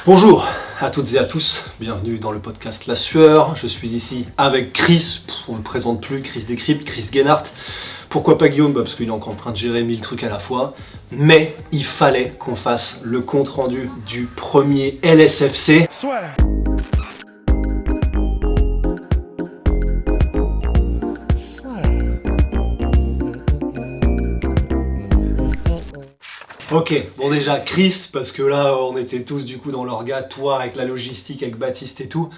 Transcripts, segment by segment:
Bonjour à toutes et à tous, bienvenue dans le podcast La Sueur. Je suis ici avec Chris, on ne le présente plus, Chris Décrypte, Chris Guénart. Pourquoi pas Guillaume ? Parce qu'il est encore en train de gérer 1000 trucs à la fois. Mais il fallait qu'on fasse le compte rendu du premier LSFC. Swear. Ok, bon déjà Chris, parce que là on était tous du coup dans l'orga, toi avec la logistique, avec Baptiste et tout.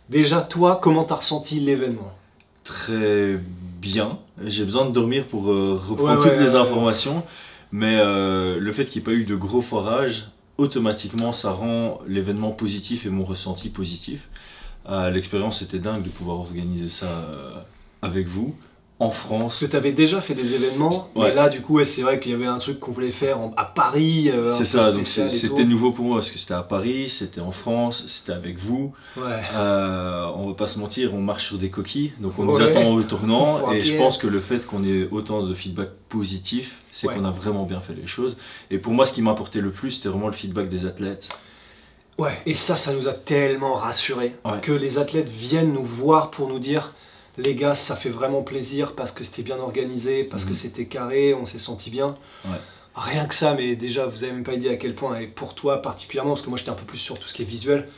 Déjà toi, comment t'as ressenti l'événement ? Très bien. J'ai besoin de dormir pour reprendre toutes les informations. Mais le fait qu'il n'y ait pas eu de gros foirages, automatiquement ça rend l'événement positif et mon ressenti positif. L'expérience était dingue de pouvoir organiser ça avec vous. En France. Parce que tu avais déjà fait des événements, mais là du coup c'est vrai qu'il y avait un truc qu'on voulait faire à Paris. C'est ça, donc c'était nouveau pour moi parce que c'était à Paris, c'était en France, c'était avec vous. Ouais. On va pas se mentir, on marche sur des coquilles, donc on nous attend au tournant et je pense que le fait qu'on ait autant de feedback positif, c'est qu'on a vraiment bien fait les choses. Et pour moi ce qui m'a apporté le plus, c'était vraiment le feedback des athlètes. Ouais, et ça nous a tellement rassurés que les athlètes viennent nous voir pour nous dire les gars, ça fait vraiment plaisir parce que c'était bien organisé, parce que c'était carré, on s'est senti bien. Ouais. Rien que ça, mais déjà, vous avez même pas idée à quel point, et pour toi particulièrement, parce que moi j'étais un peu plus sur tout ce qui est visuel,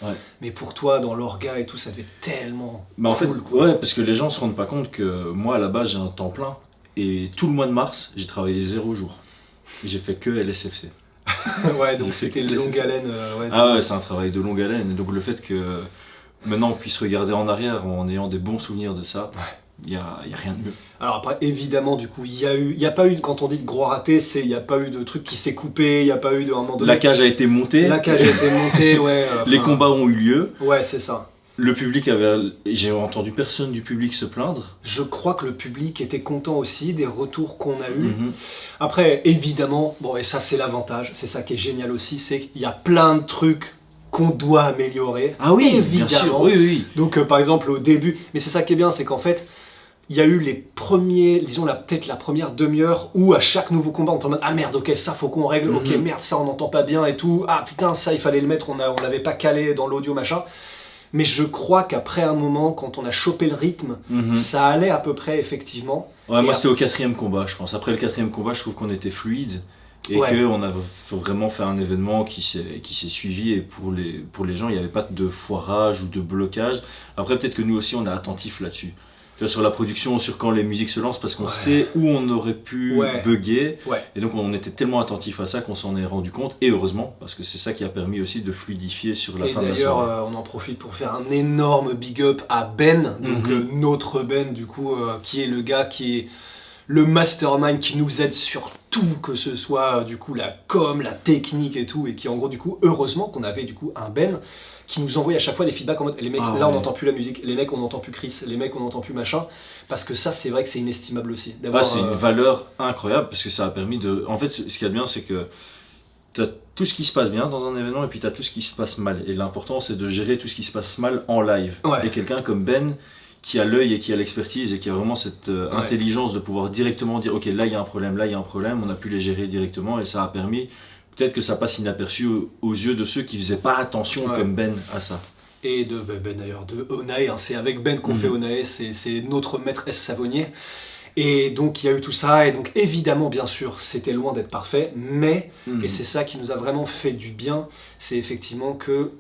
mais pour toi, dans l'orga et tout, ça devait tellement cool. En fait, parce que les gens se rendent pas compte que moi, à la base, j'ai un temps plein, et tout le mois de mars, j'ai travaillé 0 jours. J'ai fait que LSFC. Ouais, donc c'était longue haleine. C'est un travail de longue haleine, et donc le fait que maintenant on puisse regarder en arrière en ayant des bons souvenirs de ça, il y a rien de mieux. Alors après évidemment du coup il y a pas eu, quand on dit de gros raté, c'est il y a pas eu de truc qui s'est coupé, il y a pas eu de un moment donné. La cage a été montée. Les combats ont eu lieu. Ouais, c'est ça. Le public j'ai entendu personne du public se plaindre. Je crois que le public était content aussi des retours qu'on a eus. Après évidemment, bon et ça c'est l'avantage, c'est ça qui est génial aussi, c'est qu'il y a plein de trucs qu'on doit améliorer. Ah oui, évidemment. Bien sûr, oui. Donc par exemple au début, mais c'est ça qui est bien, c'est qu'en fait, il y a eu les premiers, disons peut-être la première demi-heure où à chaque nouveau combat on te demande ah merde, ok ça faut qu'on règle, ok merde ça on n'entend pas bien et tout, ah putain ça il fallait le mettre, on l'avait pas calé dans l'audio machin. Mais je crois qu'après un moment, quand on a chopé le rythme, ça allait à peu près effectivement. Ouais, moi c'était au 4e combat je pense. Après le 4e combat je trouve qu'on était fluide. Et qu'on a vraiment fait un événement qui s'est suivi, et pour les gens, il n'y avait pas de foirage ou de blocage. Après, peut-être que nous aussi, on est attentifs là-dessus. Tu vois, sur la production, sur quand les musiques se lancent, parce qu'on sait où on aurait pu bugger. Et donc, on était tellement attentifs à ça qu'on s'en est rendu compte. Et heureusement, parce que c'est ça qui a permis aussi de fluidifier sur la fin de la soirée. Et d'ailleurs, on en profite pour faire un énorme big up à Ben, donc notre Ben, du coup, qui est le gars qui est le mastermind qui nous aide sur tout, que ce soit du coup la com, la technique et tout, et qui en gros du coup, heureusement qu'on avait du coup un Ben qui nous envoie à chaque fois des feedbacks en mode les mecs on n'entend plus la musique, les mecs on n'entend plus Chris, les mecs on n'entend plus machin, parce que ça c'est vrai que c'est inestimable aussi. C'est une valeur incroyable parce que ça a permis de... En fait ce qu'il y a de bien c'est que tu as tout ce qui se passe bien dans un événement et puis tu as tout ce qui se passe mal, et l'important c'est de gérer tout ce qui se passe mal en live. Et quelqu'un comme Ben qui a l'œil et qui a l'expertise et qui a vraiment cette intelligence de pouvoir directement dire ok là il y a un problème, on a pu les gérer directement, et ça a permis peut-être que ça passe inaperçu aux yeux de ceux qui faisaient pas attention comme Ben à ça. Et de Ben d'ailleurs, de Onae, c'est avec Ben qu'on fait Onae, c'est notre maître S Savonnier. Et donc il y a eu tout ça, et donc évidemment bien sûr c'était loin d'être parfait, mais, et c'est ça qui nous a vraiment fait du bien, c'est effectivement que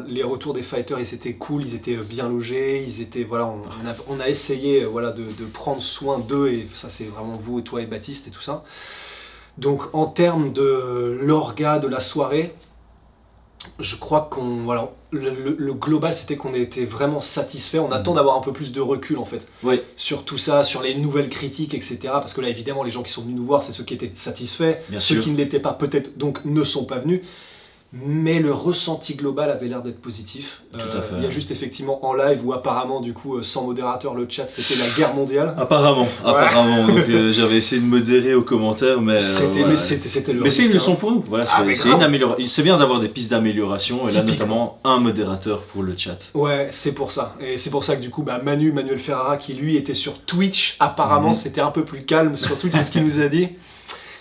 les retours des fighters ils étaient cool, ils étaient bien logés, ils étaient, on a essayé de prendre soin d'eux, et ça c'est vraiment vous et toi et Baptiste et tout ça. Donc en termes de l'orga de la soirée, je crois le global c'était qu'on était vraiment satisfait. On attend d'avoir un peu plus de recul en fait sur tout ça, sur les nouvelles critiques, etc. Parce que là évidemment les gens qui sont venus nous voir c'est ceux qui étaient satisfaits, ceux qui ne l'étaient pas peut-être donc ne sont pas venus. Mais le ressenti global avait l'air d'être positif. Tout à fait. Il y a juste effectivement en live où apparemment du coup sans modérateur le chat c'était la guerre mondiale. Apparemment. Donc j'avais essayé de modérer aux commentaires, mais c'était le. Mais c'est une leçon pour nous. Voilà, c'est une amélioration. C'est bien d'avoir des pistes d'amélioration, et là notamment un modérateur pour le chat. Ouais, c'est pour ça. Et c'est pour ça que du coup Manuel Ferrara qui lui était sur Twitch, apparemment c'était un peu plus calme sur Twitch, c'est ce qu'il nous a dit.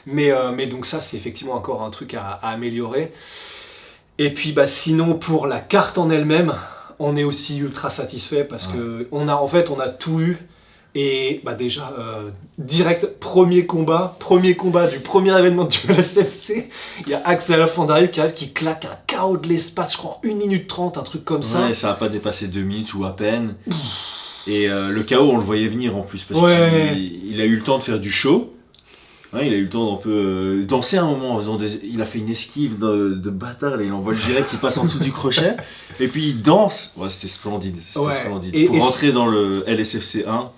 Mais donc ça c'est effectivement encore un truc à améliorer. Et puis bah, sinon, pour la carte en elle-même, on est aussi ultra satisfait parce que on a tout eu. Et bah déjà, direct, premier combat du premier événement du LSFC, il y a Axel Alfandari qui arrive, qui claque un KO de l'espace, je crois, en 1 minute 30, un truc comme ça. Ouais, ça n'a pas dépassé 2 minutes ou à peine. Et le KO, on le voyait venir en plus, parce qu'il a eu le temps de faire du show. Ouais, il a eu le temps d'un peu danser un moment en faisant il a fait une esquive de bâtard, là, il envoie le direct, il passe en dessous du crochet, et puis il danse. Ouais, c'était splendide. Pour rentrer dans le LSFC 1,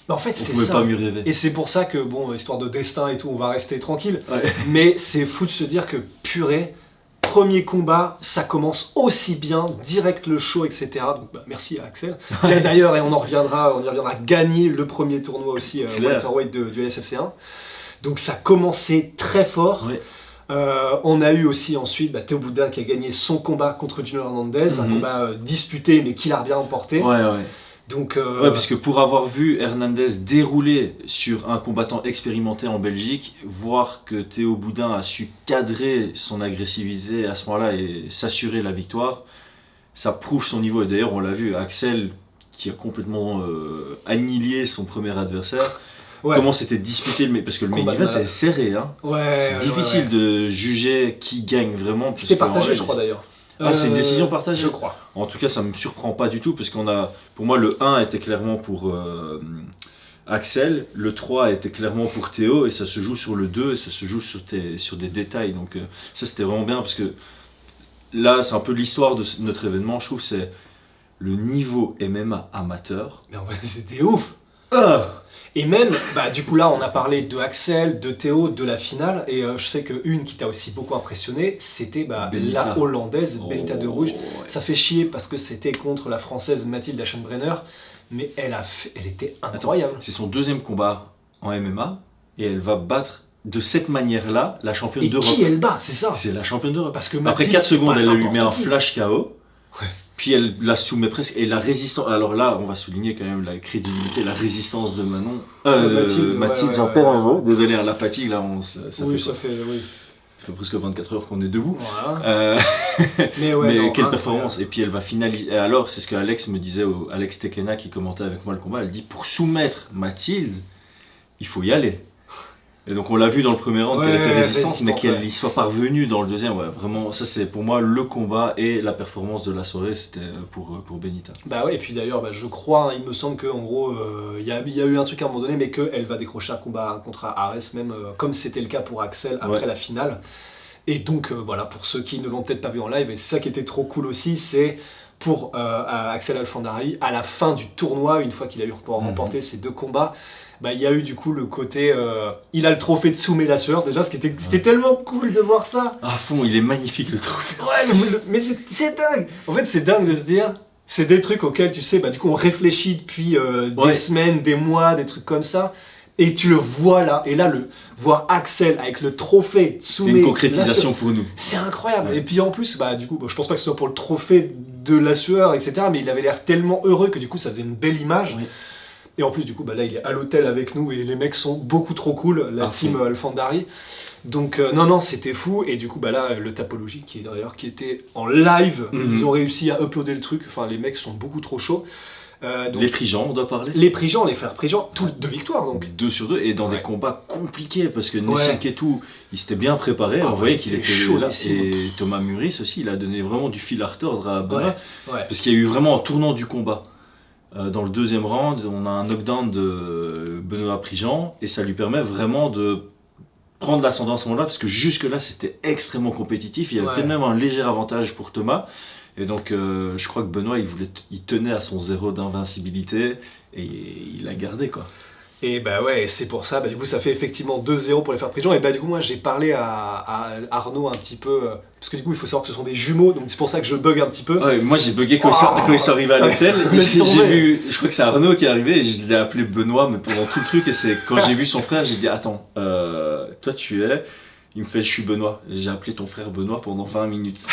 en fait, on pouvait pas mieux rêver. Et c'est pour ça que, bon, histoire de destin et tout, on va rester tranquille. Ouais. Mais c'est fou de se dire que, purée, premier combat, ça commence aussi bien, direct le show, etc. Donc bah, merci à Axel. Et d'ailleurs, et on y reviendra, gagner le premier tournoi aussi, welterweight du LSFC 1. Donc ça commençait très fort. Ouais. On a eu aussi ensuite Théo Boudin qui a gagné son combat contre Junior Hernandez, un combat disputé mais qu'il a bien remporté. Ouais. Donc, parce que pour avoir vu Hernandez dérouler sur un combattant expérimenté en Belgique, voir que Théo Boudin a su cadrer son agressivité à ce moment-là et s'assurer la victoire, ça prouve son niveau. Et d'ailleurs, on l'a vu, Axel qui a complètement annihilé son premier adversaire. Comment c'était disputé, parce que le main event est serré. Hein. C'est difficile de juger qui gagne vraiment. C'était partagé, je crois d'ailleurs. C'est une décision partagée. Je crois. En tout cas, ça me surprend pas du tout, parce pour moi, le 1 était clairement pour Axel, le 3 était clairement pour Théo, et ça se joue sur le 2, et ça se joue sur des détails. Donc ça, c'était vraiment bien, parce que là, c'est un peu l'histoire de notre événement, je trouve, c'est le niveau MMA amateur. Mais en fait, c'était ouf. Et même, du coup là on a parlé de Axel, de Théo, de la finale, et je sais qu'une qui t'a aussi beaucoup impressionné, c'était la hollandaise, Benita de Rouge. Ça fait chier parce que c'était contre la française Mathilde Aschenbrenner, mais elle était incroyable. C'est son deuxième combat en MMA, et elle va battre de cette manière-là la championne d'Europe. Et qui elle bat, c'est ça. C'est la championne d'Europe. Parce que après 4 secondes, elle lui met un flash KO. Ouais. Puis elle la soumet presque, et la résistance, alors là on va souligner quand même la crédibilité, la résistance de Mathilde, j'en perds un mot, désolé, la fatigue là, ça fait presque 24 heures qu'on est debout. Voilà. Mais quelle performance, et puis elle va finaliser, et alors c'est ce que Alex me disait, Alex Tekena qui commentait avec moi le combat, elle dit pour soumettre Mathilde, il faut y aller. Et donc on l'a vu dans le premier round qu'elle était résistante, mais qu'elle y soit parvenue dans le deuxième, vraiment, ça c'est pour moi le combat et la performance de la soirée, c'était pour Benita. Et puis d'ailleurs, je crois, il me semble qu'en gros, il y a eu un truc à un moment donné, mais qu'elle va décrocher un combat contre Ares, même comme c'était le cas pour Axel après la finale. Et donc voilà, pour ceux qui ne l'ont peut-être pas vu en live, et c'est ça qui était trop cool aussi, c'est pour Axel Alfandari, à la fin du tournoi, une fois qu'il a eu remporté ces 2 combats, il y a eu du coup le côté il a le trophée de Tsume la sueur déjà, c'était tellement cool de voir ça. À fond, il est magnifique le trophée. Mais c'est dingue. En fait, c'est dingue de se dire, c'est des trucs auxquels tu sais, du coup on réfléchit depuis des semaines, des mois, des trucs comme ça. Et tu le vois là, et là, voir Axel avec le trophée Tsume, c'est une concrétisation pour nous. C'est incroyable. Et puis en plus, du coup, je pense pas que ce soit pour le trophée de la sueur, etc. Mais il avait l'air tellement heureux que du coup, ça faisait une belle image. Oui. Et en plus, du coup, là, il est à l'hôtel avec nous et les mecs sont beaucoup trop cool, la team Alfandari. Donc, non, c'était fou. Et du coup, là, le Tapologie, qui était en live, ils ont réussi à uploader le truc. Enfin, les mecs sont beaucoup trop chauds. Donc, les Prigent, on doit parler. Les Prigent, les frères Prigent, toutes 2 victoires donc. 2 sur 2, et dans des combats compliqués, parce que Nessek et tout, il s'était bien préparé, on voyait qu'il était chaud là. Et Thomas Muris aussi, il a donné vraiment du fil à retordre à Benoît, parce qu'il y a eu vraiment un tournant du combat. Dans le deuxième round, on a un knockdown de Benoît Prigent, et ça lui permet vraiment de prendre l'ascendant à ce moment-là, parce que jusque-là c'était extrêmement compétitif, il y avait peut-être même un léger avantage pour Thomas. Et donc, je crois que Benoît, il tenait à son 0 d'invincibilité, et il l'a gardé, quoi. Et c'est pour ça, du coup, ça fait effectivement 2-0 pour les frères Prigent. Et du coup, moi, j'ai parlé à Arnaud un petit peu, parce que du coup, il faut savoir que ce sont des jumeaux, donc c'est pour ça que je bug un petit peu. Ouais, moi, j'ai bugué quand ils sont arrivés à l'hôtel. J'ai vu, je crois que c'est Arnaud qui est arrivé, et je l'ai appelé Benoît, mais pendant tout le truc, et c'est quand j'ai vu son frère, j'ai dit, attends, toi, tu es... Il me fait, je suis Benoît. J'ai appelé ton frère Benoît pendant 20 minutes.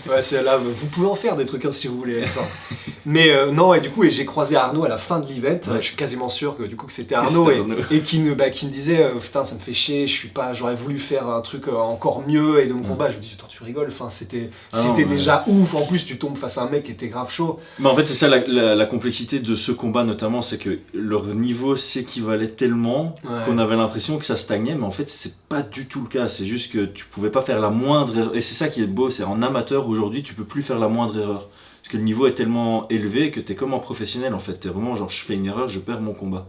Ouais, c'est là, vous pouvez en faire des trucs si vous voulez. Ça. Mais non, et du coup, j'ai croisé Arnaud à la fin de l'event. Je suis quasiment sûr que c'était Arnaud et qui me disait putain, ça me fait chier, j'aurais voulu faire un truc encore mieux. Et de mon combat, je me dis, attends, tu rigoles, enfin, c'était déjà ouf. En plus, tu tombes face à un mec qui était grave chaud. Mais en fait, c'est ça la complexité de ce combat, notamment, c'est que leur niveau s'équivalait tellement qu'on avait l'impression que ça stagnait, mais en fait, c'est pas du tout le cas. C'est juste que tu pouvais pas faire la moindre erreur. Et c'est ça qui est beau, c'est en amateur aujourd'hui, tu peux plus faire la moindre erreur. Parce que le niveau est tellement élevé que t'es comme en professionnel en fait. T'es vraiment genre, je fais une erreur, je perds mon combat.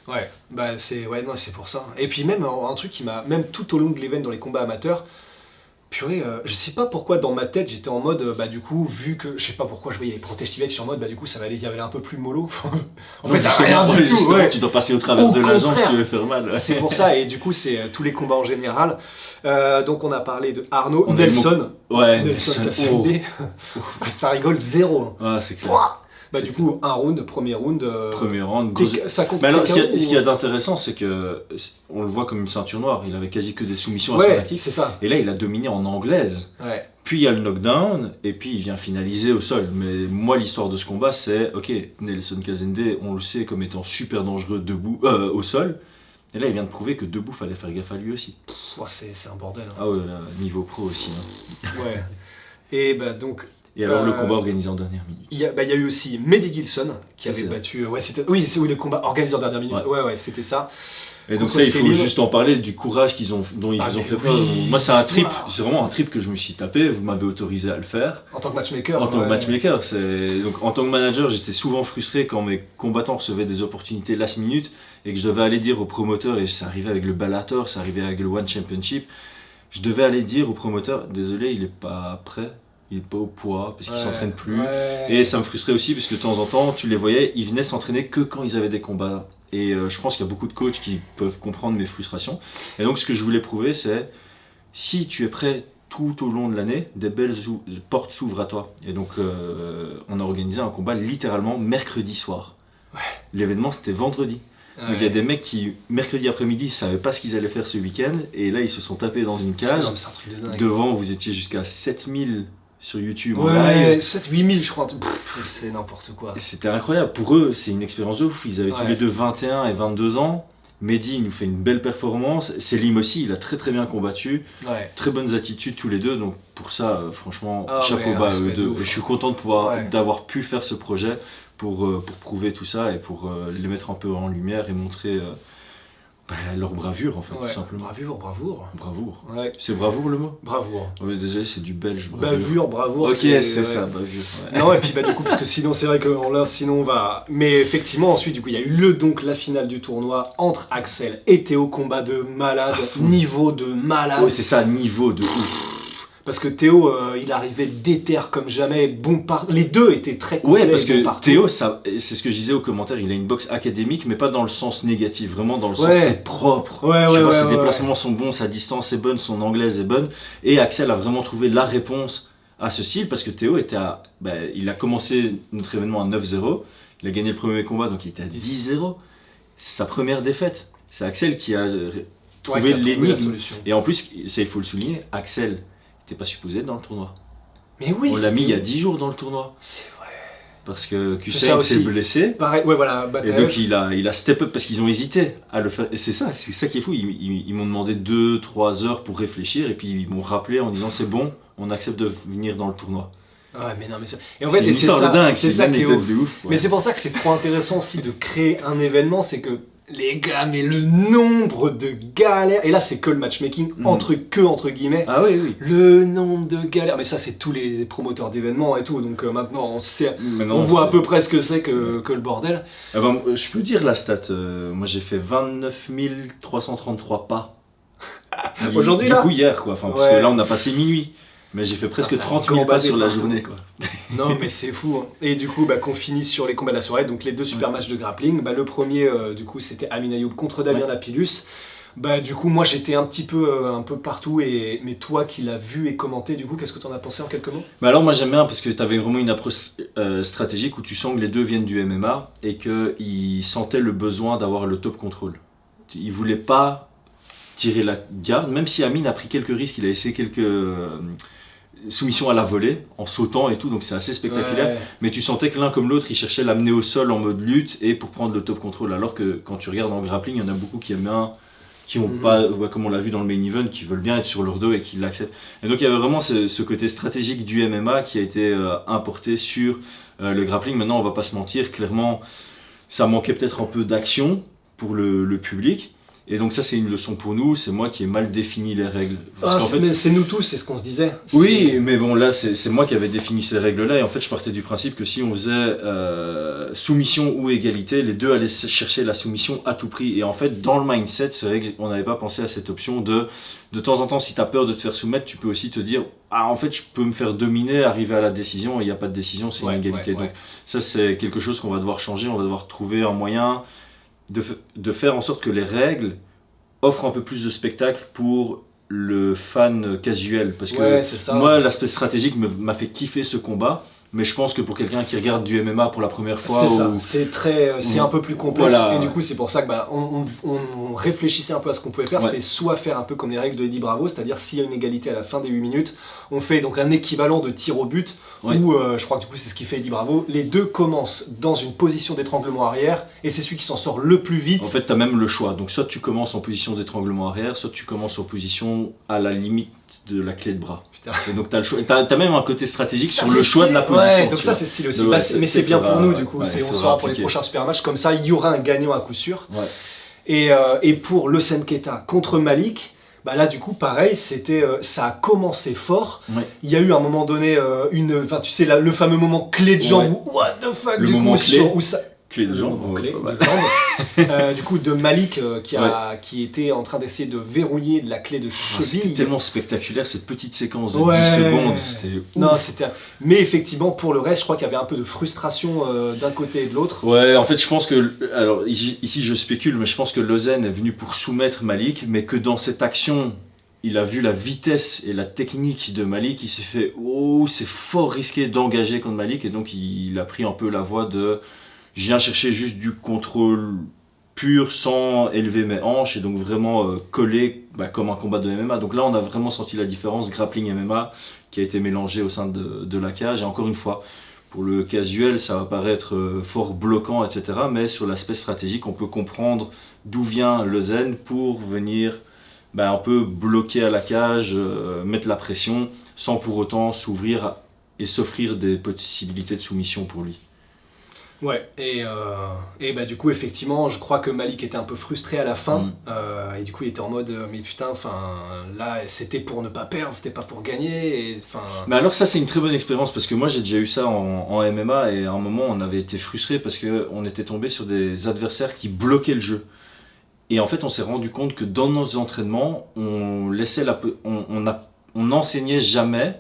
Ouais, bah c'est pour ça. Et puis même un truc qui m'a, même tout au long de l'event dans les combats amateurs, purée, je sais pas pourquoi dans ma tête j'étais en mode, du coup, vu que, je sais pas pourquoi je voyais les protège-tivets, je suis en mode, du coup ça va aller un peu plus mollo. En fait, rien du tout, tu dois passer au travers de la jambe si tu veux faire mal. Ouais. C'est pour ça, et du coup c'est tous les combats en général. Donc on a parlé de Arnaud, Nelson. Ouais, Nelson KCMD. Ça rigole zéro. Ouais, c'est clair. Du coup, un round, premier round. Ça compte. Mais alors, ce qu'il y a d'intéressant, c'est que on le voit comme une ceinture noire. Il avait quasi que des soumissions à son actif. C'est ça. Et là, il a dominé en anglaise. Ouais. Puis il y a le knockdown, et puis il vient finaliser au sol. Mais moi, l'histoire de ce combat, c'est ok, Nelson KCMD, on le sait comme étant super dangereux debout, au sol. Et là, il vient de prouver que debout, fallait faire gaffe à lui aussi. C'est un bordel. Hein. Ah ouais, là, niveau pro aussi. Hein. Ouais. Et donc. Et alors le combat organisé en dernière minute. Il y a eu aussi Mehdi Gilson qui avait battu. C'est le combat organisé en dernière minute. Ouais, c'était ça. Et donc ça, il faut juste en parler du courage dont ils ont fait preuve. Moi, c'est un trip, c'est vraiment un trip que je me suis tapé. Vous m'avez autorisé à le faire. En tant que matchmaker. En tant que matchmaker, donc en tant que manager, j'étais souvent frustré quand mes combattants recevaient des opportunités last minute et que je devais aller dire au promoteur, et ça arrivait avec le Bellator, ça arrivait avec le One Championship, je devais aller dire au promoteur, désolé, il est pas prêt. Il n'est pas au poids parce qu'il ne s'entraîne plus. Et ça me frustrait aussi parce que de temps en temps, tu les voyais, ils venaient s'entraîner que quand ils avaient des combats. Et je pense qu'il y a beaucoup de coachs qui peuvent comprendre mes frustrations. Et donc ce que je voulais prouver, c'est si tu es prêt tout au long de l'année, des belles portes s'ouvrent à toi. Et donc on a organisé un combat littéralement mercredi soir. Ouais. L'événement c'était vendredi. Donc il y a des mecs qui, mercredi après-midi, ne savaient pas ce qu'ils allaient faire ce week-end. Et là, ils se sont tapés dans une cage. C'est un truc de dingue. Devant, vous étiez jusqu'à 7000 sur YouTube. Ouais, 7-8 000 je crois. C'est n'importe quoi. C'était incroyable. Pour eux, c'est une expérience de ouf. Ils avaient tous les deux 21 et 22 ans. Mehdi, il nous fait une belle performance. Selim aussi, il a très très bien combattu. Très bonnes attitudes tous les deux. Donc pour ça, franchement, chapeau bas à eux deux. Et je suis content d'avoir pu faire ce projet pour prouver tout ça et pour les mettre un peu en lumière et montrer leur bravure en fait, tout simplement. Bravoure. Ouais. C'est bravoure le mot ? Bravoure. Ouais, désolé, c'est du belge. Bravoure. Ok, c'est ça, bavure. Ouais. Non, et puis du coup, parce que sinon, c'est vrai que là, sinon on va. Mais effectivement, ensuite, du coup, il y a eu la finale du tournoi entre Axel et Théo, combat de malade, niveau de malade. Ouais, c'est ça, niveau de ouf. Parce que Théo, il arrivait déter comme jamais, les deux étaient très complets. Ouais, parce que Théo, c'est ce que je disais aux commentaires, il a une boxe académique, mais pas dans le sens négatif, vraiment dans le sens c'est propre. Ses déplacements sont bons, sa distance est bonne, son anglaise est bonne. Et Axel a vraiment trouvé la réponse à ce style, parce que Théo il a commencé notre événement à 9-0, il a gagné le premier combat, donc il était à 10-0. C'est sa première défaite. C'est Axel qui a trouvé l'énigme. Et en plus, ça il faut le souligner, Axel n'était pas supposé être dans le tournoi. Mais oui, on l'a mis il y a 10 jours dans le tournoi. C'est vrai. Parce que Hussein s'est blessé. Pareil, et donc il a step up parce qu'ils ont hésité à le faire. Et c'est ça qui est fou. Ils m'ont demandé 2-3 heures pour réfléchir et puis ils m'ont rappelé en disant c'est bon, on accepte de venir dans le tournoi. Ouais, mais non, mais et en fait, c'est ça, de dingue, c'est ça qui est ouf. Mais c'est pour ça que c'est trop intéressant aussi de créer un événement, c'est que les gars, mais le nombre de galères, et là c'est que le matchmaking entre guillemets. Ah oui. Le nombre de galères, mais ça c'est tous les promoteurs d'événements et tout, donc maintenant on sait, on voit à peu près ce que c'est que le bordel. Je peux dire la stat, moi j'ai fait 29 333 pas. Aujourd'hui du coup hier quoi, parce que là on a passé minuit. Mais j'ai fait presque 30 000 pas sur la journée quoi. Non mais c'est fou. Hein. Et du coup qu'on finisse sur les combats de la soirée, donc les deux super matchs de grappling. Le premier du coup c'était Amin Ayoub contre Damien Lapillus. Du coup moi j'étais un peu partout, mais toi qui l'as vu et commenté, du coup qu'est-ce que tu en as pensé en quelques mots ? Alors moi j'aime bien parce que tu avais vraiment une approche stratégique où tu sens que les deux viennent du MMA et qu'ils sentaient le besoin d'avoir le top control. Ils voulaient pas tirer la garde, même si Amine a pris quelques risques, il a essayé quelques soumissions à la volée, en sautant et tout, donc c'est assez spectaculaire, mais tu sentais que l'un comme l'autre, il cherchait l'amener au sol en mode lutte et pour prendre le top control, alors que quand tu regardes en grappling, il y en a beaucoup qui aiment bien, qui ont pas, comme on l'a vu dans le main event, qui veulent bien être sur leur dos et qui l'acceptent. Et donc il y avait vraiment ce côté stratégique du MMA qui a été importé sur le grappling. Maintenant, on va pas se mentir, clairement, ça manquait peut-être un peu d'action pour le public. Et donc ça c'est une leçon pour nous, c'est moi qui ai mal défini les règles. Mais c'est nous tous, c'est ce qu'on se disait. Oui, mais bon là c'est moi qui avais défini ces règles-là et en fait je partais du principe que si on faisait soumission ou égalité, les deux allaient chercher la soumission à tout prix. Et en fait dans le mindset, c'est vrai qu'on n'avait pas pensé à cette option de temps en temps si tu as peur de te faire soumettre, tu peux aussi te dire ah en fait je peux me faire dominer, arriver à la décision et il n'y a pas de décision, c'est une égalité. Donc ça c'est quelque chose qu'on va devoir changer, on va devoir trouver un moyen de faire en sorte que les règles offrent un peu plus de spectacle pour le fan casuel. Parce que moi, l'aspect stratégique m'a fait kiffer ce combat. Mais je pense que pour quelqu'un qui regarde du MMA pour la première fois... C'est un peu plus complexe. Voilà. Et du coup, c'est pour ça que on réfléchissait un peu à ce qu'on pouvait faire. C'était soit faire un peu comme les règles de Eddie Bravo, c'est-à-dire s'il y a une égalité à la fin des 8 minutes, on fait donc un équivalent de tir au but, où je crois que du coup c'est ce qui fait Eddie Bravo. Les deux commencent dans une position d'étranglement arrière, et c'est celui qui s'en sort le plus vite. En fait, tu as même le choix. Donc soit tu commences en position d'étranglement arrière, soit tu commences en position à la limite de la clé de bras. Putain. Et donc tu as le choix. T'as même un côté stratégique sur le choix de la position. Ouais, donc ça c'est stylé aussi. Mais c'est bien pour nous du coup. On saura pour les prochains super matchs. Comme ça, il y aura un gagnant à coup sûr. Ouais. Et pour le Senketa contre Malik, bah là du coup pareil, ça a commencé fort. Ouais. Il y a eu à un moment donné tu sais le fameux moment clé de jambe où what the fuck le du moment coup clé. où ça clé de jambe, du coup de Malik qui était en train d'essayer de verrouiller de la clé de cheville. C'était tellement spectaculaire cette petite séquence de 10 secondes, c'était mais effectivement pour le reste je crois qu'il y avait un peu de frustration d'un côté et de l'autre. Ouais, en fait je pense que, alors ici je spécule, mais je pense que Lausanne est venu pour soumettre Malik, mais que dans cette action il a vu la vitesse et la technique de Malik, il s'est fait c'est fort risqué d'engager contre Malik, et donc il a pris un peu la voie de je viens chercher juste du contrôle pur sans élever mes hanches et donc vraiment coller comme un combat de MMA. Donc là on a vraiment senti la différence grappling MMA qui a été mélangé au sein de la cage. Et encore une fois, pour le casuel ça va paraître fort bloquant etc. Mais sur l'aspect stratégique on peut comprendre d'où vient le zen pour venir un peu bloquer à la cage, mettre la pression sans pour autant s'ouvrir et s'offrir des possibilités de soumission pour lui. Ouais, et du coup, effectivement, je crois que Malik était un peu frustré à la fin, et du coup, il était en mode, mais putain, là, c'était pour ne pas perdre, c'était pas pour gagner, Mais alors ça, c'est une très bonne expérience, parce que moi, j'ai déjà eu ça en MMA, et à un moment, on avait été frustré parce qu'on était tombé sur des adversaires qui bloquaient le jeu. Et en fait, on s'est rendu compte que dans nos entraînements, on n'enseignait jamais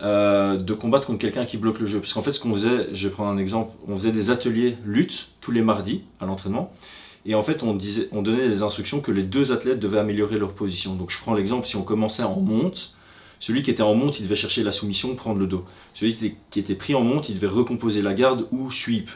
de combattre contre quelqu'un qui bloque le jeu. Parce qu'en fait, ce qu'on faisait, je vais prendre un exemple, on faisait des ateliers lutte tous les mardis à l'entraînement. Et en fait, on donnait des instructions que les deux athlètes devaient améliorer leur position. Donc je prends l'exemple, si on commençait en monte, celui qui était en monte, il devait chercher la soumission, prendre le dos. Celui qui était pris en monte, il devait recomposer la garde ou sweep.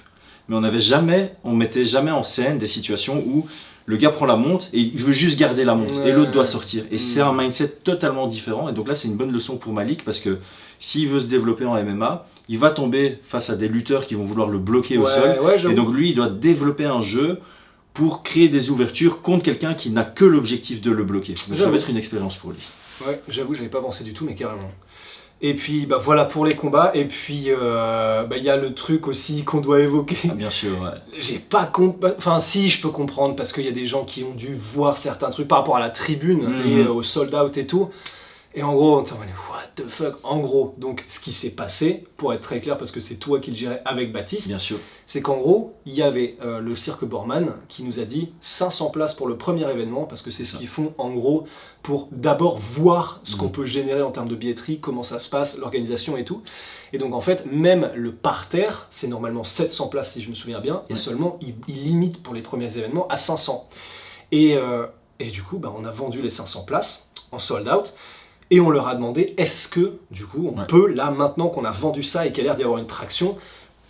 Mais on mettait jamais en scène des situations où le gars prend la monte et il veut juste garder la monte et l'autre doit sortir. Et c'est un mindset totalement différent. Et donc là, c'est une bonne leçon pour Malik parce que s'il veut se développer en MMA, il va tomber face à des lutteurs qui vont vouloir le bloquer au sol. Et donc lui, il doit développer un jeu pour créer des ouvertures contre quelqu'un qui n'a que l'objectif de le bloquer. Donc ça va être une expérience pour lui. Ouais, j'avoue, j'avais pas pensé du tout, mais carrément. Et puis voilà pour les combats, et puis y a le truc aussi qu'on doit évoquer. Ah, bien sûr, ouais. J'ai pas si je peux comprendre parce qu'il y a des gens qui ont dû voir certains trucs par rapport à la tribune et au sold out et tout. Et en gros, on t'en dit what the fuck. En gros, donc ce qui s'est passé, pour être très clair, parce que c'est toi qui le gérais avec Baptiste, bien sûr, c'est qu'en gros, il y avait le cirque Borman qui nous a dit 500 places pour le premier événement, parce que c'est ce qu'ils font en gros pour d'abord voir ce qu'on peut générer en termes de billetterie, comment ça se passe, l'organisation et tout. Et donc en fait, même le parterre, c'est normalement 700 places si je me souviens bien, et seulement il limite pour les premiers événements à 500. Et du coup, on a vendu les 500 places en sold out. Et on leur a demandé, est-ce que, du coup, on peut, là, maintenant qu'on a vendu ça et qu'il y a l'air d'y avoir une traction,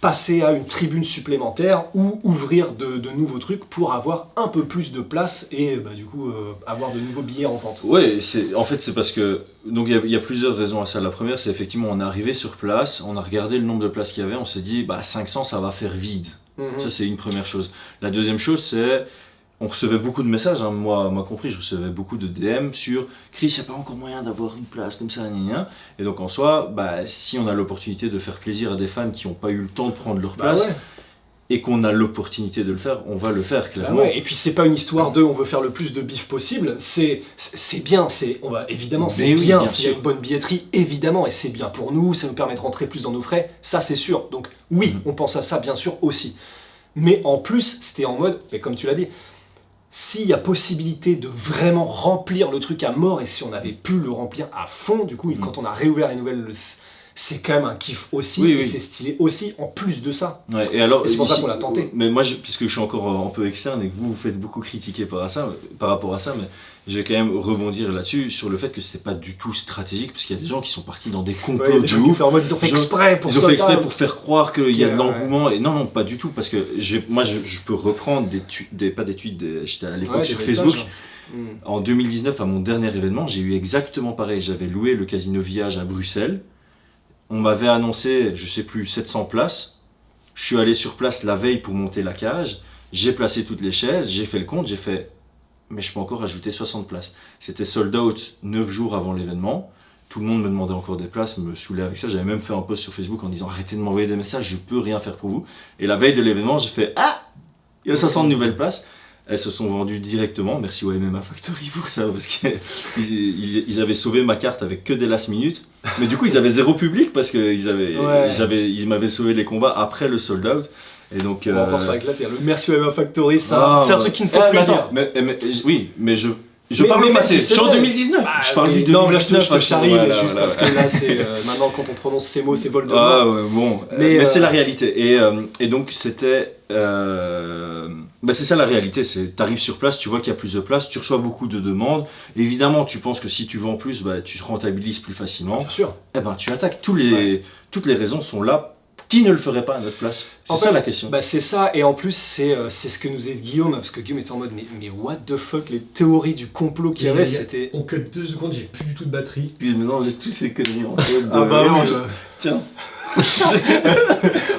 passer à une tribune supplémentaire ou ouvrir de nouveaux trucs pour avoir un peu plus de place et du coup avoir de nouveaux billets en vente. Ouais, en fait c'est parce que donc il y a plusieurs raisons à ça. La première c'est effectivement on est arrivé sur place, on a regardé le nombre de places qu'il y avait, on s'est dit 500 ça va faire vide. Ça c'est une première chose. La deuxième chose c'est on recevait beaucoup de messages, hein, moi compris, je recevais beaucoup de DM sur Chris, il n'y a pas encore moyen d'avoir une place comme ça, et donc en soi, si on a l'opportunité de faire plaisir à des fans qui n'ont pas eu le temps de prendre leur place, et qu'on a l'opportunité de le faire, on va le faire clairement. Et puis c'est pas une histoire de on veut faire le plus de bif possible, c'est bien, évidemment c'est bien s'il y a une bonne billetterie, évidemment, et c'est bien pour nous, ça nous permet de rentrer plus dans nos frais, ça c'est sûr, donc oui, on pense à ça bien sûr aussi. Mais en plus, c'était en mode, mais comme tu l'as dit, s'il y a possibilité de vraiment remplir le truc à mort, et si on avait pu le remplir à fond, du coup, quand on a réouvert les nouvelles, c'est quand même un kiff aussi, et c'est stylé aussi, en plus de ça. Ouais, et c'est pour ça qu'on l'a tenté. Mais moi, puisque je suis encore un peu externe et que vous faites beaucoup critiquer par rapport à ça, mais je vais quand même rebondir là-dessus, sur le fait que c'est pas du tout stratégique, parce qu'il y a des gens qui sont partis dans des complots de ouf. Ils ont fait exprès pour ça. Ils ont fait exprès pour faire croire qu'il y a de l'engouement, et non, pas du tout, parce que moi, je peux reprendre j'étais à l'époque sur Facebook. En 2019, à mon dernier événement, j'ai eu exactement pareil. J'avais loué le Casino Village à Bruxelles. On m'avait annoncé, je sais plus, 700 places. Je suis allé sur place la veille pour monter la cage. J'ai placé toutes les chaises, j'ai fait le compte, j'ai fait... Mais je peux encore ajouter 60 places. C'était sold out 9 jours avant l'événement. Tout le monde me demandait encore des places, me saoulait avec ça. J'avais même fait un post sur Facebook en disant « Arrêtez de m'envoyer des messages, je peux rien faire pour vous. » Et la veille de l'événement, j'ai fait « Ah, il y a 60 nouvelles places. » Elles se sont vendues directement. Merci au MMA Factory pour ça, parce qu'ils avaient sauvé ma carte avec que des last minutes. Mais du coup, ils avaient zéro public parce qu'ils m'avaient sauvé les combats après le sold out. Et donc, on va encore se faire éclater. Le merci au MMA Factory, c'est un truc qu'il ne faut plus dire. Mais je parle du passé, je suis en 2019. Je parle du 2019. Non, là je te charrie, mais juste parce que là, c'est maintenant quand on prononce ces mots, c'est Voldemort. Ah ouais, bon, mais c'est la réalité. Et donc c'était, c'est ça la réalité. C'est, t'arrives sur place, tu vois qu'il y a plus de place, tu reçois beaucoup de demandes. Évidemment, tu penses que si tu vends plus, tu te rentabilises plus facilement. Bien sûr. Tu attaques toutes les raisons sont là. Qui ne le ferait pas à notre place? C'est ça la question. C'est ça, et en plus c'est ce que nous dit Guillaume, parce que Guillaume était en mode mais what the fuck, les théories du complot qu'il y avait, c'était... On cut 2 secondes, j'ai plus du tout de batterie. Mais non, j'ai tous ces conneries en tête. Tiens.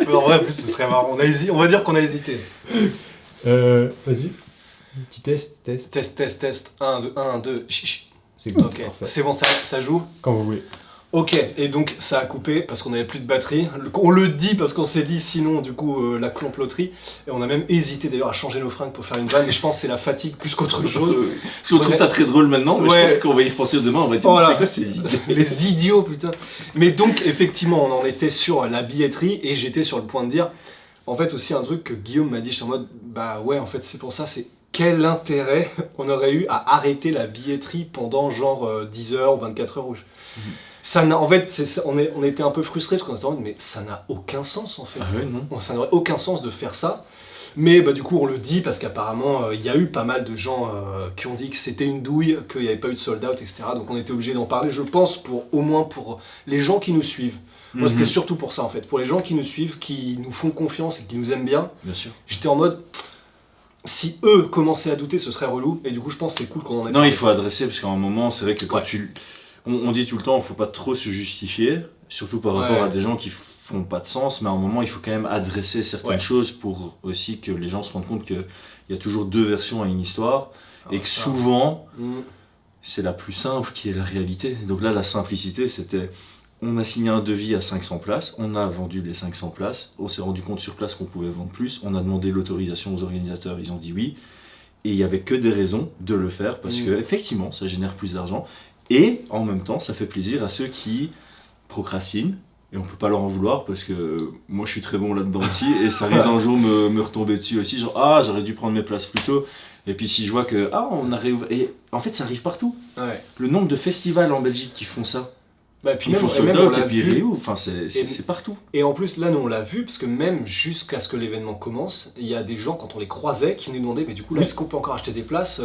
En vrai, en plus ce serait marrant, on va dire qu'on a hésité. Vas-y, petit test. 1, 2, chiche. C'est bon, ok, c'est bon, ça joue? Quand vous voulez. Ok, et donc ça a coupé parce qu'on n'avait plus de batterie. On le dit parce qu'on s'est dit sinon du coup la comploterie. Et on a même hésité d'ailleurs à changer nos fringues pour faire une vanne. Mais je pense que c'est la fatigue plus qu'autre chose. Parce qu'on trouve ça très drôle maintenant, mais je pense qu'on va y repenser demain. On va dire c'est quoi ces idiots? Les idiots putain. Mais donc effectivement on en était sur la billetterie et j'étais sur le point de dire. En fait aussi un truc que Guillaume m'a dit, j'étais en mode en fait c'est pour ça, c'est quel intérêt on aurait eu à arrêter la billetterie pendant genre 10 heures ou 24 heures rouges. Ça n'a, en fait, on était un peu frustrés parce qu'on était en mode, mais ça n'a aucun sens en fait. Ah ouais, non. Ça n'aurait aucun sens de faire ça. Mais du coup, on le dit parce qu'apparemment, il y a eu pas mal de gens qui ont dit que c'était une douille, qu'il n'y avait pas eu de sold out, etc. Donc on était obligé d'en parler, je pense, au moins pour les gens qui nous suivent. Moi, c'était surtout pour ça en fait. Pour les gens qui nous suivent, qui nous font confiance et qui nous aiment bien. Bien sûr. J'étais en mode. Si eux commençaient à douter, ce serait relou. Et du coup, je pense que c'est cool qu'on en ait parlé. Non, il faut adresser parce qu'à un moment, c'est vrai que quand on dit tout le temps, il ne faut pas trop se justifier, surtout par rapport à des gens qui font pas de sens, mais à un moment, il faut quand même adresser certaines choses pour aussi que les gens se rendent compte qu'il y a toujours deux versions à une histoire, et que souvent, c'est la plus simple qui est la réalité. Donc là, la simplicité, c'était, on a signé un devis à 500 places, on a vendu les 500 places, on s'est rendu compte sur place qu'on pouvait vendre plus, on a demandé l'autorisation aux organisateurs, ils ont dit oui, et il n'y avait que des raisons de le faire, parce que effectivement, ça génère plus d'argent. Et en même temps, ça fait plaisir à ceux qui procrastinent, et on peut pas leur en vouloir parce que moi je suis très bon là-dedans aussi, et ça risque un jour me retomber dessus aussi, genre j'aurais dû prendre mes places plus tôt, et puis si je vois que on arrive, et en fait ça arrive partout. Le nombre de festivals en Belgique qui font ça, Bah, puis Ils même, font et sold même on out l'a et puis vu. enfin c'est partout. Et en plus, là, nous, on l'a vu, parce que même jusqu'à ce que l'événement commence, il y a des gens, quand on les croisait, qui nous demandaient, mais du coup, là, est-ce qu'on peut encore acheter des places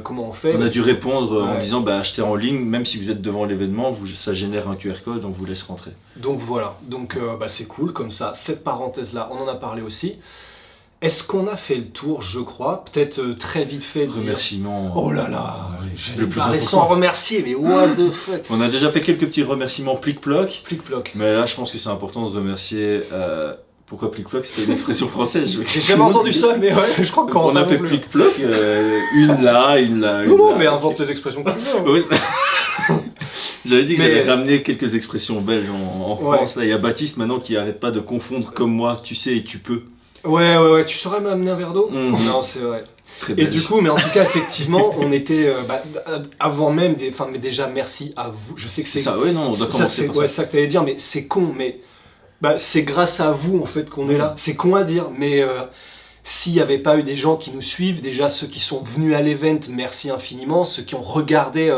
Comment on fait On a dû répondre en Ouais. disant bah, achetez en ligne, même si vous êtes devant l'événement, ça génère un QR code, on vous laisse rentrer. Donc voilà, donc bah, c'est cool, comme ça, cette parenthèse-là, on en a parlé aussi. Est-ce qu'on a fait le tour, je crois? Peut-être très vite fait de dire... Remerciements. Oh là là, Ouais, j'allais le plus parler important. sans remercier, mais what the fuck. On a déjà fait quelques petits remerciements plic-ploc, Plic-ploc. mais là je pense que c'est important de remercier. Pourquoi plic-ploc? C'est pas une expression française. J'ai jamais entendu ça, mais ouais, je crois qu'on On a fait plic-ploc, une là. Non, non, mais invente les expressions comme ça. Oui, j'avais dit que Mais- j'allais ramener quelques expressions belges en Ouais. France. Là, il y a Baptiste maintenant qui arrête pas de confondre comme moi, tu sais et tu peux. Ouais, tu saurais m'amener un verre d'eau? Mhm. Non, c'est vrai. Très Et belge. du coup, mais en tout cas, effectivement, on était avant même des. Enfin, mais déjà, merci à vous. Je sais que c'est ça, ouais, non, on doit ça, commencer c'est par ouais, ça. ça que t'allais dire, mais c'est con, mais c'est grâce à vous en fait qu'on est là. C'est con à dire, mais s'il n'y avait pas eu des gens qui nous suivent, déjà ceux qui sont venus à l'event, merci infiniment. Ceux qui ont regardé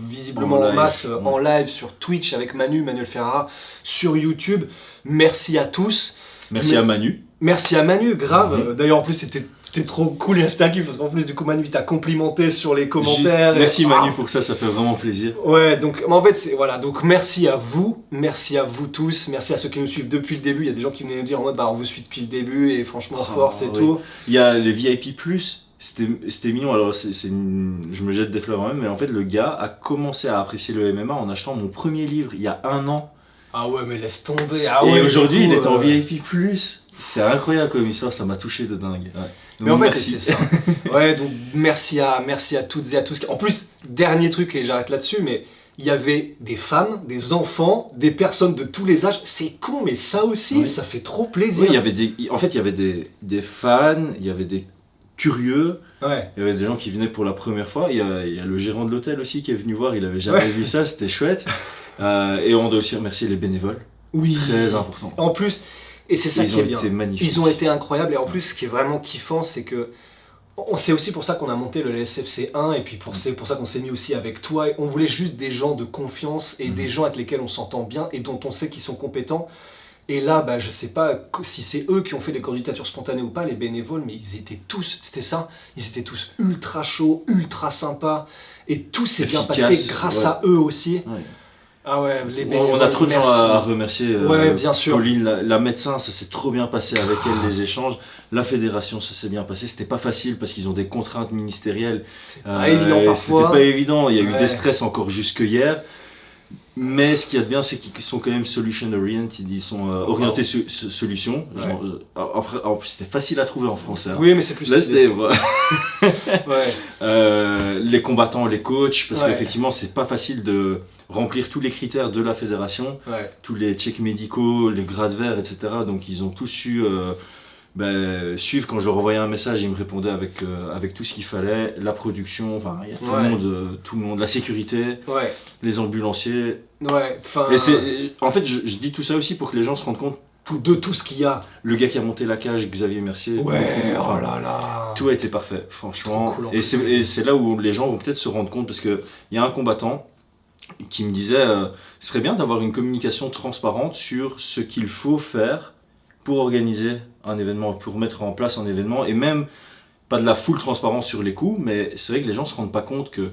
visiblement En en live. masse Ouais. en live sur Twitch avec Manuel Ferrara, sur YouTube, merci à tous. Merci à Manu. Merci à Manu, grave. Mhm. D'ailleurs, en plus, c'était trop cool et c'était un kiff parce qu'en plus, du coup, Manu, il t'a complimenté sur les commentaires. Merci et... Manu pour ça fait vraiment plaisir. Ouais, donc en fait, voilà. Donc merci à vous tous, merci à ceux qui nous suivent depuis le début. Il y a des gens qui venaient nous dire en mode, on vous suit depuis le début et franchement, force et oui. tout. Il y a les VIP+, c'était mignon, alors je me jette des fleurs moi-même, mais en fait le gars a commencé à apprécier le MMA en achetant mon premier livre il y a 1 an. Ah ouais, mais laisse tomber. Ah Et ouais, aujourd'hui du coup, il est en VIP+. C'est incroyable comme histoire, ça m'a touché de dingue. Ouais. Donc, Mais en fait, merci. c'est ça. Ouais, donc merci à toutes et à tous. En plus, dernier truc, et j'arrête là-dessus, mais il y avait des femmes, des enfants, des personnes de tous les âges. C'est con, mais ça aussi, Oui. ça fait trop Oui, plaisir. il y avait des fans, il y avait des curieux, Ouais. il y avait des gens qui venaient pour la première fois. Il y a le gérant de l'hôtel aussi qui est venu voir, il avait jamais vu ça, c'était chouette. Et on doit aussi remercier les bénévoles, Oui. très important. En plus, et c'est ça Ils qui ont est bien. été magnifiques. Ils ont été incroyables. Et en plus, ce qui est vraiment kiffant, c'est que c'est aussi pour ça qu'on a monté le LSFC 1 et puis c'est pour ça qu'on s'est mis aussi avec toi. On voulait juste des gens de confiance et des gens avec lesquels on s'entend bien et dont on sait qu'ils sont compétents. Et là, je sais pas si c'est eux qui ont fait des candidatures spontanées ou pas, les bénévoles, mais ils étaient tous, c'était ça, ils étaient tous ultra chauds, ultra sympas et tout s'est bien Efficaces, passé grâce ouais. à eux aussi. Ouais. Ah ouais, les bénévoles. On a trop de gens merci. à remercier. Ouais, bien sûr. Pauline, la médecin, ça s'est trop bien passé avec elle, les échanges. La fédération, ça s'est bien passé. C'était pas facile parce qu'ils ont des contraintes ministérielles. C'est pas évident C'était parfois. pas évident. Il y a eu Ouais. des stress encore jusque hier. Mais ce qu'il y a de bien, c'est qu'ils sont quand même solution oriented. Ils sont orientés solution. Ouais. Genre, après, en plus, c'était facile à trouver en français. Hein. Oui, mais c'est plus Là, stylé. c'était Ouais. les combattants, les coachs, parce Ouais. qu'effectivement, c'est pas facile de remplir tous les critères de la fédération, Ouais. tous les checks médicaux, les grades verts, etc. Donc ils ont tous su suivre. Quand je leur envoyais un message, ils me répondaient avec tout ce qu'il fallait. La production, enfin, il y a tout le monde, la sécurité, Ouais. les ambulanciers. Ouais. Enfin. Et en fait, je dis tout ça aussi pour que les gens se rendent compte. De tout ce qu'il y a. Le gars qui a monté la cage, Xavier Mercier. Ouais. enfin, Oh là là. tout a été parfait, franchement. Trop cool, en Et plus. c'est là où les gens vont peut-être se rendre compte, parce qu'il y a un combattant qui me disait ce serait bien d'avoir une communication transparente sur ce qu'il faut faire pour organiser un événement, pour mettre en place un événement, et même pas de la full transparence sur les coûts, mais c'est vrai que les gens se rendent pas compte que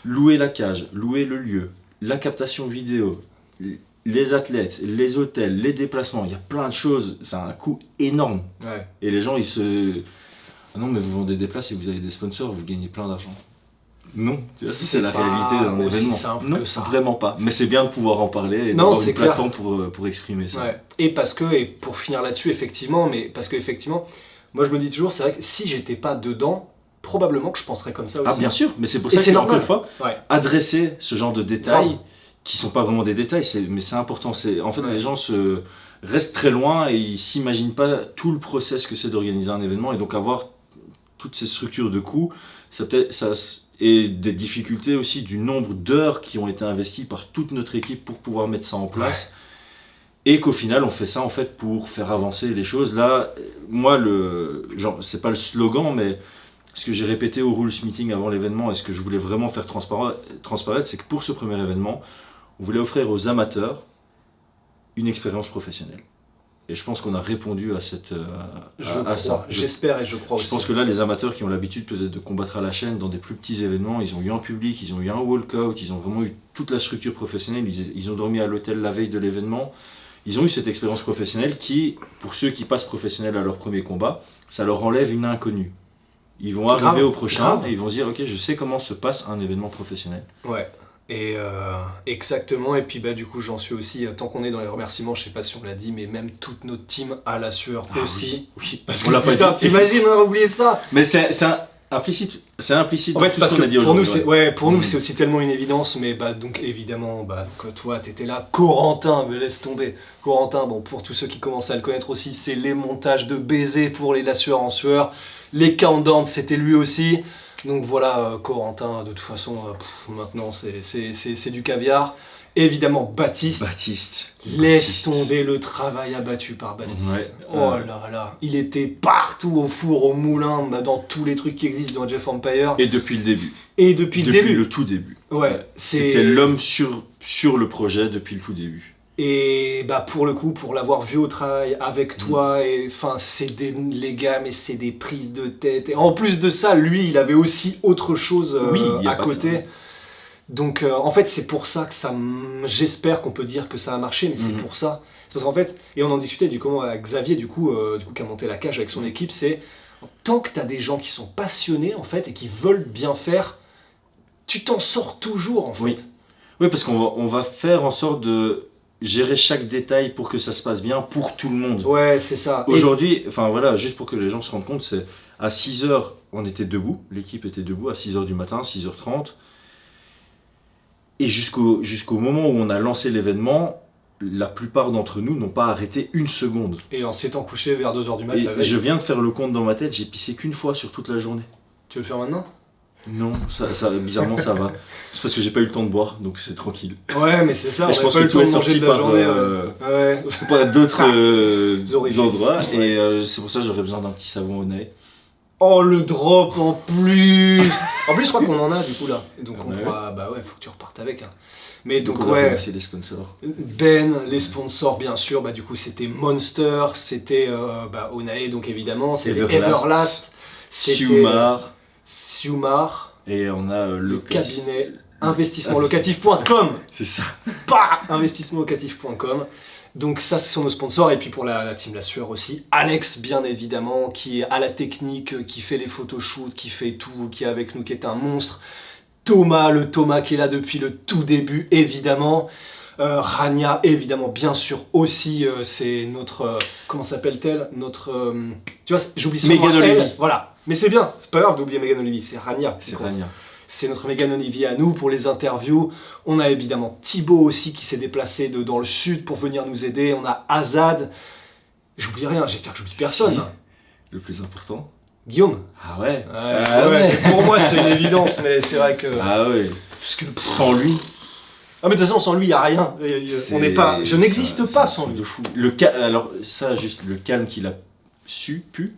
louer la cage, louer le lieu, la captation vidéo, les athlètes, les hôtels, les déplacements, il y a plein de choses, c'est un coût énorme. Ouais. Et les gens, ah non, mais vous vendez des places et vous avez des sponsors, vous gagnez plein d'argent. Non, tu vois, c'est la pas réalité d'un aussi événement. simple Non, que ça. vraiment pas. Mais c'est bien de pouvoir en parler et Non, d'avoir c'est une clair. plateforme pour exprimer ça. Ouais. Et pour finir là-dessus, effectivement, moi je me dis toujours, c'est vrai que si j'étais pas dedans, probablement que je penserais comme ça aussi. Ah bien sûr, mais c'est pour Et ça c'est que, encore normal. une fois, Ouais. adresser ce genre de détails, Grave. qui sont pas vraiment des détails, mais c'est important. En fait, Ouais. les gens restent très loin et ils s'imaginent pas tout le process que c'est d'organiser un événement, et donc avoir toutes ces structures de coûts, et des difficultés aussi du nombre d'heures qui ont été investies par toute notre équipe pour pouvoir mettre ça en place. Et qu'au final, on fait ça en fait pour faire avancer les choses. Là, moi, c'est pas le slogan, mais ce que j'ai répété au Rules Meeting avant l'événement, et ce que je voulais vraiment faire transparaître, c'est que pour ce premier événement, on voulait offrir aux amateurs une expérience professionnelle. Et je pense qu'on a répondu à cette ça. J'espère et je crois aussi. Je pense que là, les amateurs qui ont l'habitude peut-être de combattre à la chaîne dans des plus petits événements, ils ont eu un public, ils ont eu un walkout, ils ont vraiment eu toute la structure professionnelle, ils ont dormi à l'hôtel la veille de l'événement. Ils ont eu cette expérience professionnelle qui, pour ceux qui passent professionnels à leur premier combat, ça leur enlève une inconnue. Ils vont arriver au prochain et ils vont se dire, ok, je sais comment se passe un événement professionnel. Ouais. Et exactement, et puis du coup j'en suis aussi, tant qu'on est dans les remerciements, je sais pas si on l'a dit, mais même toute notre team à la sueur aussi. Oui, parce que putain, t'imagines, on a oublié ça. Mais c'est implicite en fait, c'est parce que pour nous, c'est aussi tellement une évidence, mais donc évidemment, donc, toi t'étais là, Corentin, me laisse tomber. Corentin, bon, pour tous ceux qui commencent à le connaître aussi, c'est les montages de baisers pour les La Sueur en Sueur, les countdowns, c'était lui aussi. Donc voilà, Corentin, de toute façon, maintenant c'est du caviar. Évidemment, Baptiste. Laisse tomber le travail abattu par Baptiste. Ouais, oh là là, il était partout au four, au moulin, dans tous les trucs qui existent dans Age of Empires. Et depuis le début. Depuis le tout début. Ouais, c'était l'homme sur le projet depuis le tout début. Et pour le coup, pour l'avoir vu au travail avec toi, c'est les gars, mais c'est des prises de tête. Et en plus de ça, lui, il avait aussi autre chose à côté. Donc en fait, c'est pour ça que j'espère qu'on peut dire que ça a marché, mais c'est pour ça. C'est parce qu'en fait, et on en discutait du comment avec Xavier, du coup qui a monté la cage avec son équipe, c'est tant que tu as des gens qui sont passionnés en fait et qui veulent bien faire, tu t'en sors toujours en fait. Oui, parce qu'on va faire en sorte de gérer chaque détail pour que ça se passe bien pour tout le monde. Ouais, c'est ça. Aujourd'hui, juste pour que les gens se rendent compte, c'est à 6h, on était debout, l'équipe était debout à 6h du matin, 6h30. Et jusqu'au moment où on a lancé l'événement, la plupart d'entre nous n'ont pas arrêté une seconde. Et en s'étant couché vers 2h du matin. Je viens de faire le compte dans ma tête, j'ai pissé qu'une fois sur toute la journée. Tu veux le faire maintenant ? Non, bizarrement ça va. C'est parce que j'ai pas eu le temps de boire, donc c'est tranquille. Ouais, mais c'est ça, et je pense que tout est sorti par d'autres endroits. Et c'est pour ça que j'aurais besoin d'un petit savon au nez. Oh, le drop en plus. En plus, je crois qu'on en a du coup là. Et donc on pourra, faut que tu repartes avec. Hein. Mais donc c'est les sponsors. Les sponsors bien sûr. Du coup c'était Monster, c'était Onae donc évidemment, c'était Everlast, Siumar. Et on a le cabinet investissementlocatif.com. C'est ça. Investissementlocatif.com. Donc ça, ce sont nos sponsors. Et puis pour la team La Sueur aussi, Alex, bien évidemment, qui est à la technique, qui fait les photoshoots, qui fait tout, qui est avec nous, qui est un monstre. Thomas qui est là depuis le tout début, évidemment. Rania, évidemment, bien sûr, aussi. C'est notre... comment s'appelle-t-elle ? Notre... tu vois, j'oublie souvent Megan Olivier. Voilà. Mais c'est bien, c'est pas grave d'oublier Megan Olivier, c'est Rania. C'est Rania. C'est notre Megan Olivier à nous pour les interviews. On a évidemment Thibaut aussi qui s'est déplacé dans le sud pour venir nous aider. On a Azad. J'oublie rien, j'espère que j'oublie personne. Si. Le plus important. Guillaume. Ah ouais. Pour moi c'est une évidence, mais c'est vrai que... Ah ouais. Parce que, sans lui... Ah mais de toute façon sans lui il n'y a rien. On n'est pas... Je n'existe pas sans lui. De fou. Alors ça juste le calme qu'il a pu...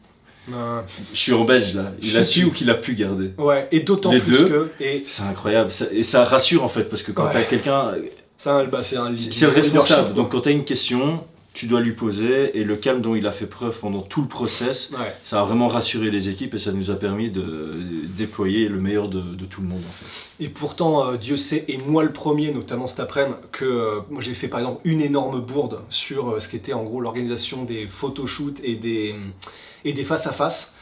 Je suis en belge là, il a su ou qu'il a pu garder. Ouais, et d'autant les plus deux, que... C'est incroyable, et ça rassure en fait, parce que quand t'as quelqu'un... C'est le responsable, donc quand t'as une question, tu dois lui poser, et le calme dont il a fait preuve pendant tout le process, ça a vraiment rassuré les équipes, et ça nous a permis de déployer le meilleur de tout le monde en fait. Et pourtant, Dieu sait, et moi le premier, notamment cet après-midi, que moi j'ai fait par exemple une énorme bourde sur ce qu'était en gros l'organisation des photoshoots et des face-à-face.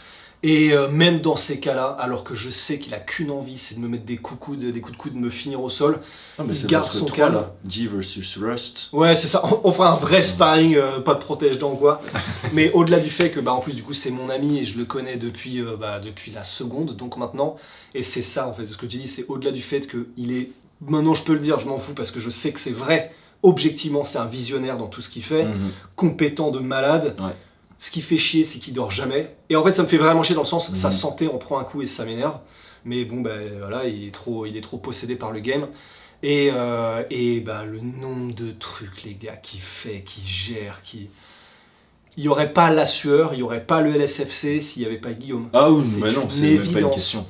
Et même dans ces cas-là, alors que je sais qu'il a qu'une envie, c'est de me mettre des coups de coude, de me finir au sol, il garde son calme. G versus Rust. Ouais, c'est ça, on fera un vrai sparring, pas de protège-dents quoi. Mais au-delà du fait que, en plus du coup c'est mon ami et je le connais depuis la seconde, donc maintenant, et c'est ça en fait, ce que tu dis, c'est au-delà du fait qu'il est, maintenant je peux le dire, je m'en fous parce que je sais que c'est vrai, objectivement c'est un visionnaire dans tout ce qu'il fait, compétent de malade. Ouais. Ce qui fait chier, c'est qu'il dort jamais. Et en fait, ça me fait vraiment chier dans le sens, sa santé en prend un coup et ça m'énerve. Mais bon, voilà, il est trop possédé par le game. Et le nombre de trucs, les gars, qu'il fait, qu'il gère, il n'y aurait pas La Sueur, il n'y aurait pas le LSFC s'il n'y avait pas Guillaume. Ah oui, mais non, c'est même pas une question.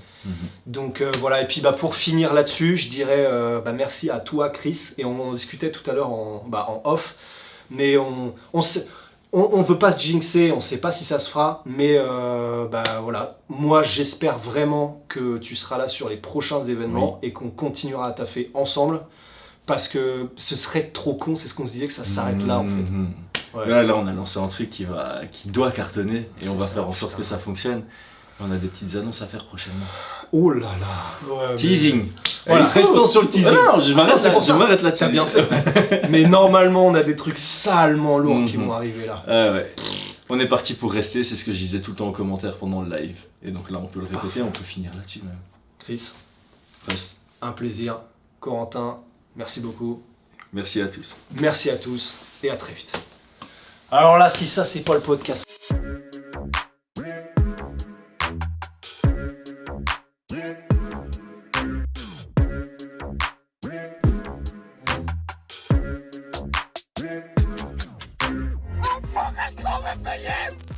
Donc voilà, et puis pour finir là-dessus, je dirais merci à toi Chris, et on en discutait tout à l'heure en off, mais on veut pas se jinxer, on sait pas si ça se fera, mais voilà, moi j'espère vraiment que tu seras là sur les prochains événements et qu'on continuera à taffer ensemble, parce que ce serait trop con, c'est ce qu'on se disait, que ça s'arrête là en fait. Ouais. Là on a lancé un truc qui doit cartonner, et on va faire en sorte que ça fonctionne. On a des petites annonces à faire prochainement. Oh là là. Teasing. Voilà, restons sur le teasing. Non, je m'arrête là-dessus. T'as bien fait. Mais normalement, on a des trucs salement lourds qui vont arriver là. Ouais. On est parti pour rester, c'est ce que je disais tout le temps en commentaire pendant le live. Et donc là, on peut le répéter, on peut finir là-dessus même. Chris, reste. Un plaisir. Corentin, merci beaucoup. Merci à tous. Merci à tous et à très vite. Alors là, si ça, c'est pas le podcast. I'm fucking coming for you!